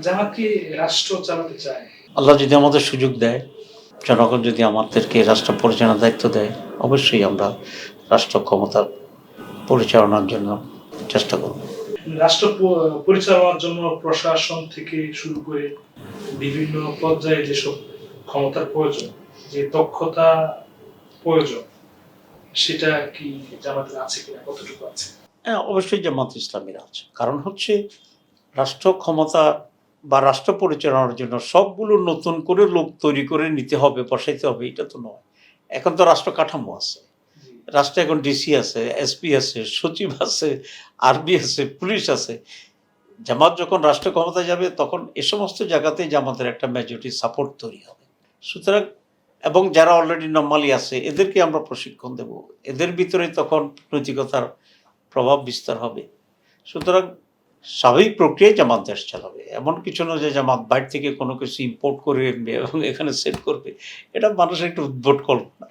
জামাত কি রাষ্ট্র চালাতে চায়? আল্লাহ যদি আমাদের সুযোগ দেয়, জনগণ যদি আমাদেরকে রাষ্ট্র পরিচালনার দায়িত্ব দেয়, অবশ্যই আমরা রাষ্ট্র ক্ষমতা পরিচালনার জন্য চেষ্টা করব। রাষ্ট্র পরিচালনার জন্য প্রশাসন থেকে শুরু করে বিভিন্ন পর্যায়ে যেসব ক্ষমতার প্রয়োজন, যে দক্ষতা প্রয়োজন, সেটা কি জামাতের আছে কিনা, কতটুকু আছে? হ্যাঁ, অবশ্যই জামাত ইসলামীর আছে। কারণ হচ্ছে রাষ্ট্র ক্ষমতা বা রাষ্ট্র পরিচালনার জন্য সবগুলো নতুন করে লোক তৈরি করে নিতে হবে, বসাইতে হবে, এটা তো নয়। এখন তো রাষ্ট্র কাঠামো আছে। জি। রাষ্ট্রে এখন ডিসি আছে, এসপি আছে, সচিব আছে, আরবি আছে, পুলিশ আছে। জামাত যখন রাষ্ট্র ক্ষমতায় যাবে তখন এ সমস্ত জায়গাতেই জামাতের একটা মেজরিটি সাপোর্ট তৈরি হবে। সুতরাং এবং যারা অলরেডি নরমালি আছে এদেরকে আমরা প্রশিক্ষণ দেব। এদের ভিতরে তখন নৈতিকতার প্রভাব বিস্তার হবে। সুতরাং স্বাভাবিক প্রক্রিয়ায় জামাত দেশ চালাবে। এমন কিছু না যে জামাত বাইরে থেকে কোনো কিছু ইম্পোর্ট করে এনবে এবং এখানে সেট করবে। এটা মানুষের একটা উদ্ভট কল্পনা।